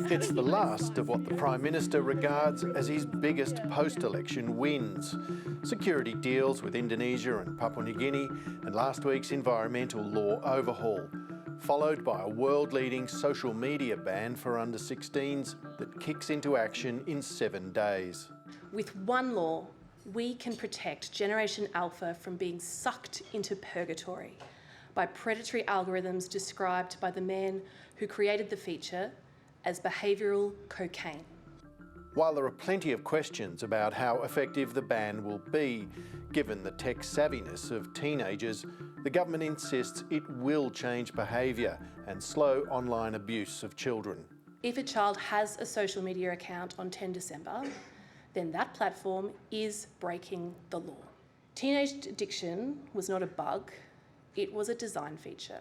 It's the last of what the Prime Minister regards as his biggest post-election wins. Security deals with Indonesia and Papua New Guinea and last week's environmental law overhaul, followed by a world-leading social media ban for under-16s that kicks into action in 7 days. With one law, we can protect Generation Alpha from being sucked into purgatory by predatory algorithms described by the man who created the feature as behavioural cocaine. While there are plenty of questions about how effective the ban will be, given the tech savviness of teenagers, the government insists it will change behaviour and slow online abuse of children. If a child has a social media account on 10 December, then that platform is breaking the law. Teenage addiction was not a bug, it was a design feature.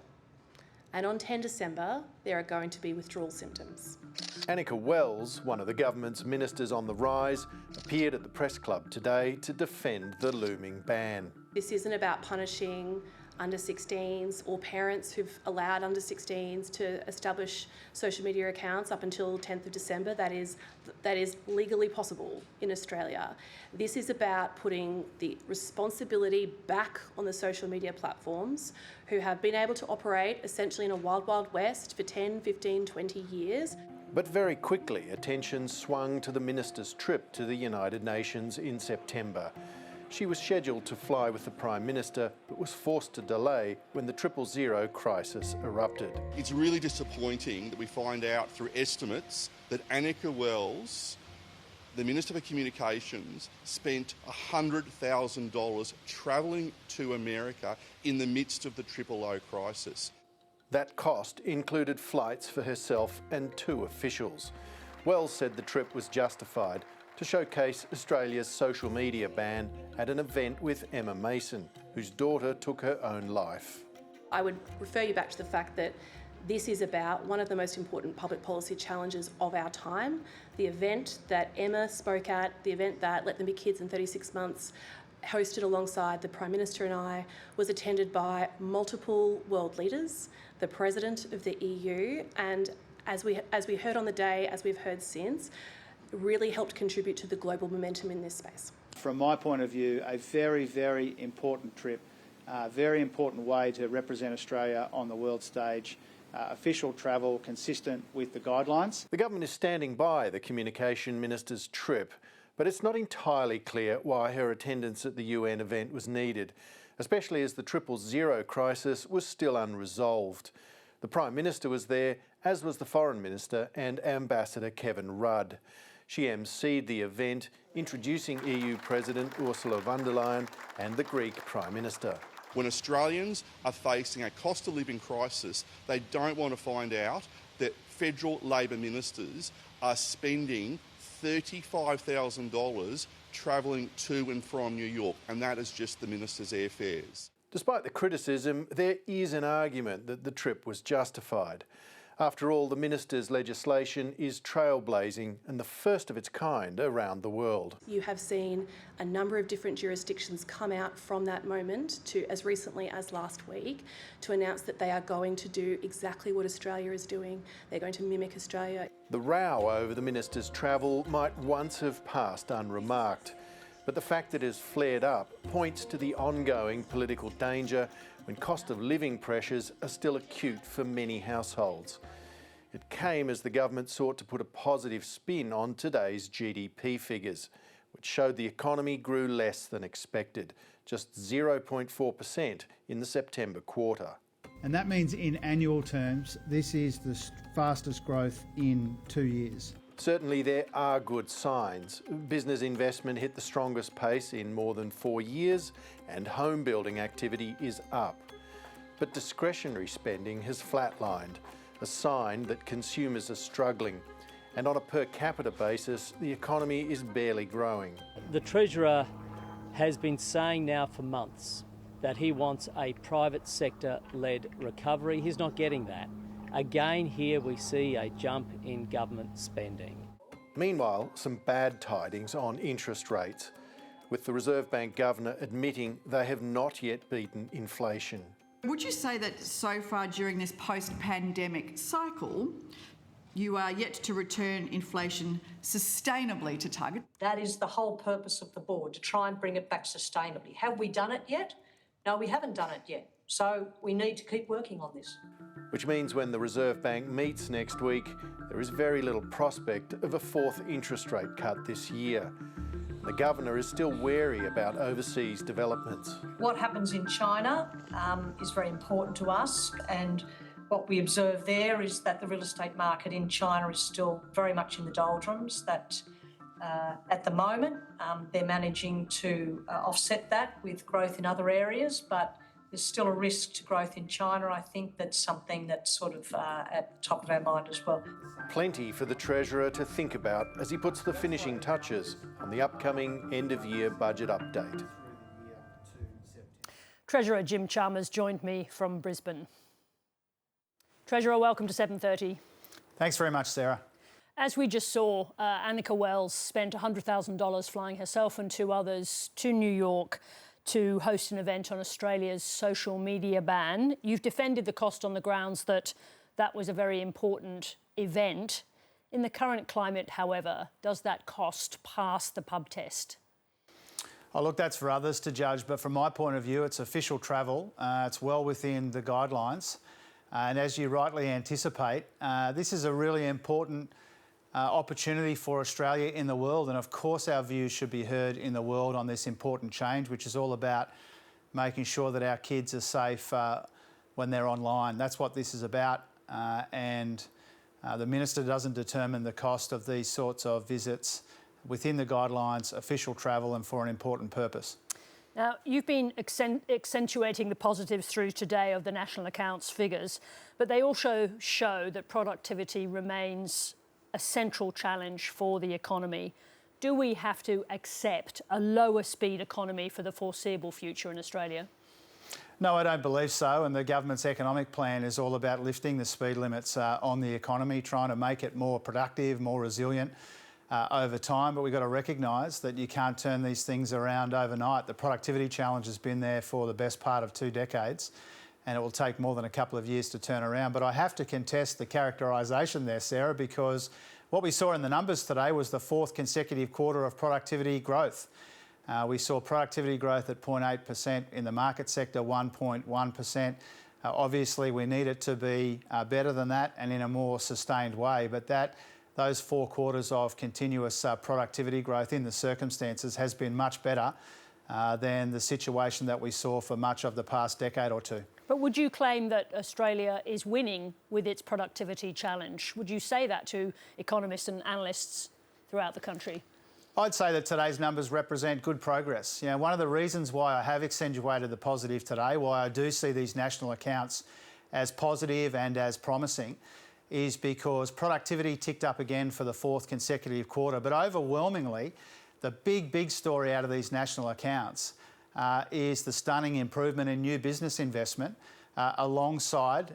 And on 10 December, there are going to be withdrawal symptoms. Annika Wells, one of the government's ministers on the rise, appeared at the press club today to defend the looming ban. This isn't about punishing under-16s or parents who've allowed under-16s to establish social media accounts up until 10th of December. That is legally possible in Australia. This is about putting the responsibility back on the social media platforms who have been able to operate essentially in a wild, wild west for 10, 15, 20 years. But very quickly, attention swung to the minister's trip to the United Nations in September. She was scheduled to fly with the Prime Minister, but was forced to delay when the 000 crisis erupted. It's really disappointing that we find out through estimates that Annika Wells, the Minister for Communications, spent $100,000 travelling to America in the midst of the 000 crisis. That cost included flights for herself and 2 officials. Wells said the trip was justified to showcase Australia's social media ban at an event with Emma Mason, whose daughter took her own life. I would refer you back to the fact that this is about one of the most important public policy challenges of our time. The event that Emma spoke at, the event that Let Them Be Kids in 36 Months hosted alongside the Prime Minister and I, was attended by multiple world leaders, the President of the EU, and as we heard on the day, as we've heard since, really helped contribute to the global momentum in this space. From my point of view, a very, very important trip, a very important way to represent Australia on the world stage, official travel consistent with the guidelines. The government is standing by the Communication Minister's trip, but it's not entirely clear why her attendance at the UN event was needed, especially as the 000 crisis was still unresolved. The Prime Minister was there, as was the Foreign Minister and Ambassador Kevin Rudd. She emceed the event, introducing EU President Ursula von der Leyen and the Greek Prime Minister. When Australians are facing a cost of living crisis, they don't want to find out that federal Labor ministers are spending $35,000 travelling to and from New York, and that is just the minister's airfares. Despite the criticism, there is an argument that the trip was justified. After all, the minister's legislation is trailblazing and the first of its kind around the world. You have seen a number of different jurisdictions come out from that moment to, as recently as last week, to announce that they are going to do exactly what Australia is doing. They're going to mimic Australia. The row over the minister's travel might once have passed unremarked, but the fact that it has flared up points to the ongoing political danger when cost of living pressures are still acute for many households. It came as the government sought to put a positive spin on today's GDP figures, which showed the economy grew less than expected, just 0.4% in the September quarter. And that means in annual terms, this is the fastest growth in 2 years. Certainly there are good signs. Business investment hit the strongest pace in more than 4 years and home building activity is up. But discretionary spending has flatlined, a sign that consumers are struggling. And on a per capita basis, the economy is barely growing. The Treasurer has been saying now for months that he wants a private sector-led recovery. He's not getting that. Again, here we see a jump in government spending. Meanwhile, some bad tidings on interest rates, with the Reserve Bank Governor admitting they have not yet beaten inflation. Would you say that so far during this post-pandemic cycle, You are yet to return inflation sustainably to target. That is the whole purpose of the board, to try and bring it back sustainably. Have we done it yet? No, we haven't done it yet. So we need to keep working on this. Which means when the Reserve Bank meets next week, there is very little prospect of a fourth interest rate cut this year. The Governor is still wary about overseas developments. What happens in China is very important to us, and what we observe there is that the real estate market in China is still very much in the doldrums, that at the moment they're managing to offset that with growth in other areas, but there's still a risk to growth in China. I think that's something that's sort of at the top of our mind as well. Plenty for the Treasurer to think about as he puts the finishing touches on the upcoming end-of-year budget update. Treasurer Jim Chalmers joined me from Brisbane. Treasurer, welcome to 7:30. Thanks very much, Sarah. As we just saw, Annika Wells spent $100,000 flying herself and two others to New York to host an event on Australia's social media ban. You've defended the cost on the grounds that that was a very important event. In the current climate, however, does that cost pass the pub test? Oh, look, that's for others to judge, but from my point of view, it's official travel. It's well within the guidelines. And as you rightly anticipate, this is a really important opportunity for Australia in the world, and of course our views should be heard in the world on this important change, which is all about making sure that our kids are safe when they're online. That's what this is about, and the Minister doesn't determine the cost of these sorts of visits within the guidelines, official travel and for an important purpose. Now, you've been accentuating the positives through today of the national accounts figures, but they also show that productivity remains a central challenge for the economy. Do we have to accept a lower speed economy for the foreseeable future in Australia? No, I don't believe so, and the government's economic plan is all about lifting the speed limits on the economy, trying to make it more productive, more resilient over time, but we've got to recognise that you can't turn these things around overnight. The productivity challenge has been there for the best part of 2 decades, and it will take more than a couple of years to turn around. But I have to contest the characterisation there, Sarah, because what we saw in the numbers today was the 4th consecutive quarter of productivity growth. We saw productivity growth at 0.8%, in the market sector 1.1%. Obviously, we need it to be better than that and in a more sustained way, but those 4 quarters of continuous productivity growth in the circumstances has been much better than the situation that we saw for much of the past decade or two. But would you claim that Australia is winning with its productivity challenge? Would you say that to economists and analysts throughout the country? I'd say that today's numbers represent good progress. You know, one of the reasons why I have accentuated the positive today, why I do see these national accounts as positive and as promising, is because productivity ticked up again for the 4th consecutive quarter. But overwhelmingly, the big story out of these national accounts is the stunning improvement in new business investment alongside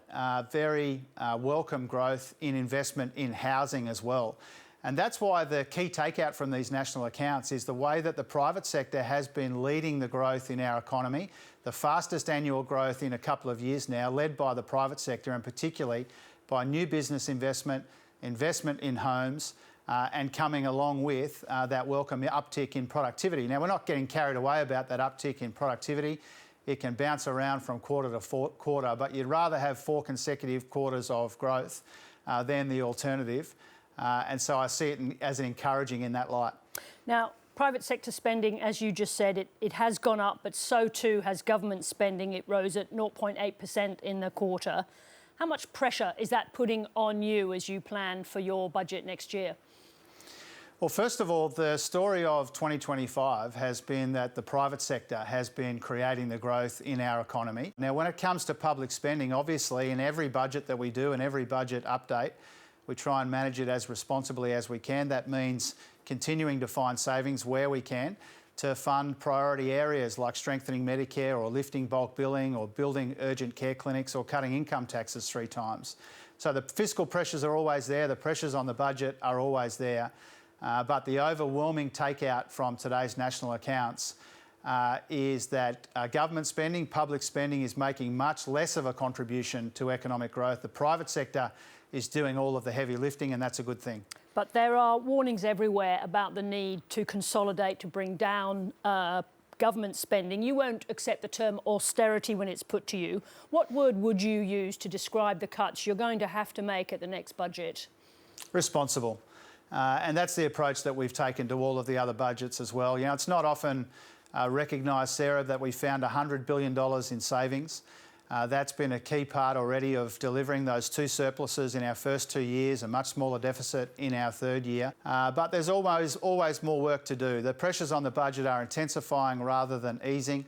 very welcome growth in investment in housing as well. And that's why the key takeout from these national accounts is the way that the private sector has been leading the growth in our economy, the fastest annual growth in a couple of years now, led by the private sector and particularly by new business investment, investment in homes, and coming along with that welcome uptick in productivity. Now, we're not getting carried away about that uptick in productivity. It can bounce around from quarter to quarter, but you'd rather have 4 consecutive quarters of growth than the alternative. And so I see it as encouraging in that light. Now, private sector spending, as you just said, it has gone up, but so too has government spending. It rose at 0.8% in the quarter. How much pressure is that putting on you as you plan for your budget next year? Well, first of all, the story of 2025 has been that the private sector has been creating the growth in our economy. Now, when it comes to public spending, obviously in every budget that we do and every budget update, we try and manage it as responsibly as we can. That means continuing to find savings where we can to fund priority areas like strengthening Medicare or lifting bulk billing or building urgent care clinics or cutting income taxes 3 times. So the fiscal pressures are always there, the pressures on the budget are always there, but the overwhelming takeout from today's national accounts is that government spending, public spending is making much less of a contribution to economic growth. The private sector is doing all of the heavy lifting, and that's a good thing. But there are warnings everywhere about the need to consolidate, to bring down government spending. You won't accept the term austerity when it's put to you. What word would you use to describe the cuts you're going to have to make at the next budget? Responsible. And that's the approach that we've taken to all of the other budgets as well. You know, it's not often recognised, Sarah, that we found $100 billion in savings. That's been a key part already of delivering those two surpluses in our first 2 years, a much smaller deficit in our third year. But there's always more work to do. The pressures on the budget are intensifying rather than easing.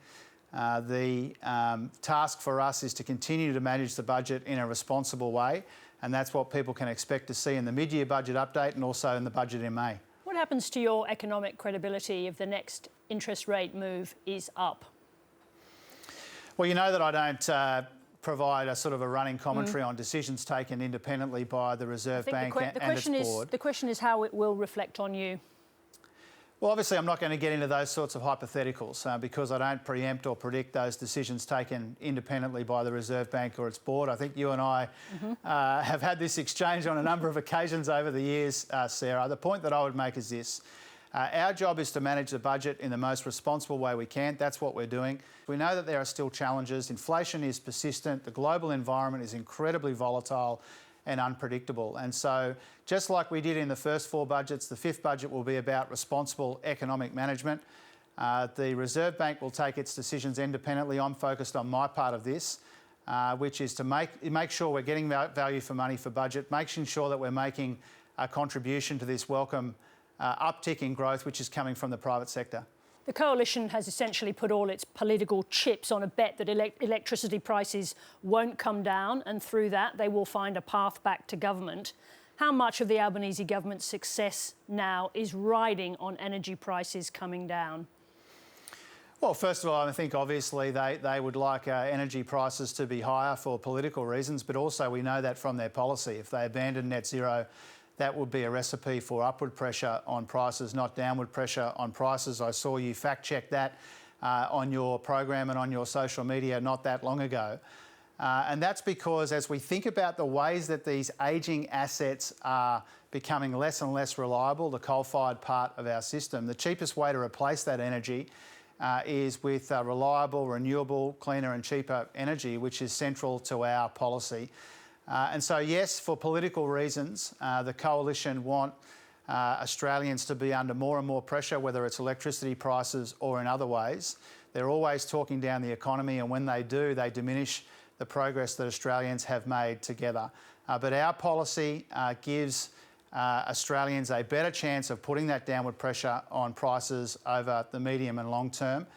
The task for us is to continue to manage the budget in a responsible way, and that's what people can expect to see in the mid-year budget update and also in the budget in May. What happens to your economic credibility if the next interest rate move is up? Well, you know that I don't provide a sort of a running commentary on decisions taken independently by the Reserve Bank and its board. The question is how it will reflect on you. Well, obviously I'm not going to get into those sorts of hypotheticals because I don't preempt or predict those decisions taken independently by the Reserve Bank or its board. I think you and I have had this exchange on a number of occasions over the years, Sarah. The point that I would make is this. Our job is to manage the budget in the most responsible way we can. That's what we're doing. We know that there are still challenges. Inflation is persistent. The global environment is incredibly volatile and unpredictable. And so just like we did in the first four budgets, the fifth budget will be about responsible economic management. The Reserve Bank will take its decisions independently. I'm focused on my part of this, which is to make sure we're getting value for money for budget, making sure that we're making a contribution to this welcome uptick in growth, which is coming from the private sector. The coalition has essentially put all its political chips on a bet that electricity prices won't come down, and through that they will find a path back to government. How much of the Albanese government's success now is riding on energy prices coming down? Well, first of all, I think obviously they would like energy prices to be higher for political reasons, but also we know that from their policy. If they abandon net zero, that would be a recipe for upward pressure on prices, not downward pressure on prices. I saw you fact-check that on your program and on your social media not that long ago. And that's because as we think about the ways that these ageing assets are becoming less and less reliable, the coal-fired part of our system, the cheapest way to replace that energy is with reliable, renewable, cleaner and cheaper energy, which is central to our policy. And so, yes, for political reasons, the coalition want Australians to be under more and more pressure, whether it's electricity prices or in other ways. They're always talking down the economy, and when they do, they diminish the progress that Australians have made together. But our policy gives Australians a better chance of putting that downward pressure on prices over the medium and long term.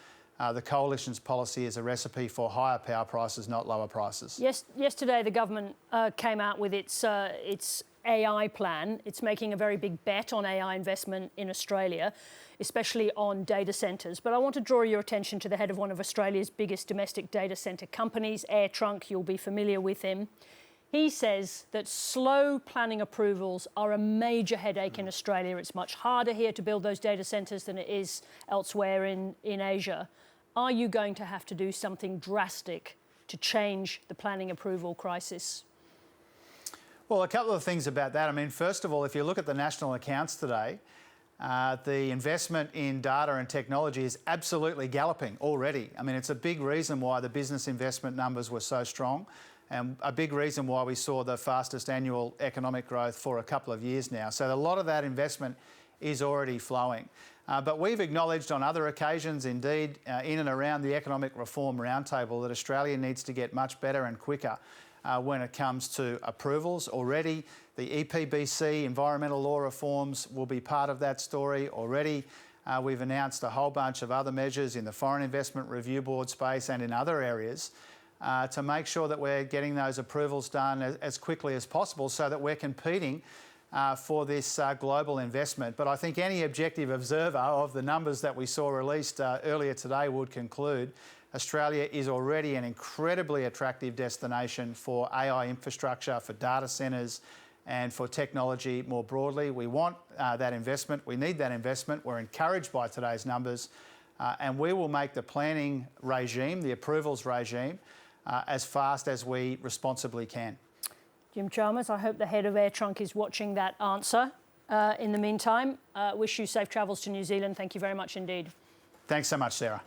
The coalition's policy is a recipe for higher power prices, not lower prices. Yesterday, the government came out with its AI plan. It's making a very big bet on AI investment in Australia, especially on data centres. But I want to draw your attention to the head of one of Australia's biggest domestic data centre companies, AirTrunk. You'll be familiar with him. He says that slow planning approvals are a major headache in Australia. It's much harder here to build those data centres than it is elsewhere in Asia. Are you going to have to do something drastic to change the planning approval crisis? Well, a couple of things about that. I mean, first of all, if you look at the national accounts today, the investment in data and technology is absolutely galloping already. I mean, it's a big reason why the business investment numbers were so strong, and a big reason why we saw the fastest annual economic growth for a couple of years now. So a lot of that investment is already flowing. But we've acknowledged on other occasions, indeed, in and around the Economic Reform Roundtable, that Australia needs to get much better and quicker when it comes to approvals. Already, the EPBC, environmental law reforms, will be part of that story. Already, we've announced a whole bunch of other measures in the Foreign Investment Review Board space and in other areas to make sure that we're getting those approvals done as quickly as possible so that we're competing for this global investment. But I think any objective observer of the numbers that we saw released earlier today would conclude Australia is already an incredibly attractive destination for AI infrastructure, for data centres and for technology more broadly. We want that investment. We need that investment. We're encouraged by today's numbers and we will make the planning regime, the approvals regime, as fast as we responsibly can. Jim Chalmers, I hope the head of AirTrunk is watching that answer. In the meantime, wish you safe travels to New Zealand. Thank you very much indeed. Thanks so much, Sarah.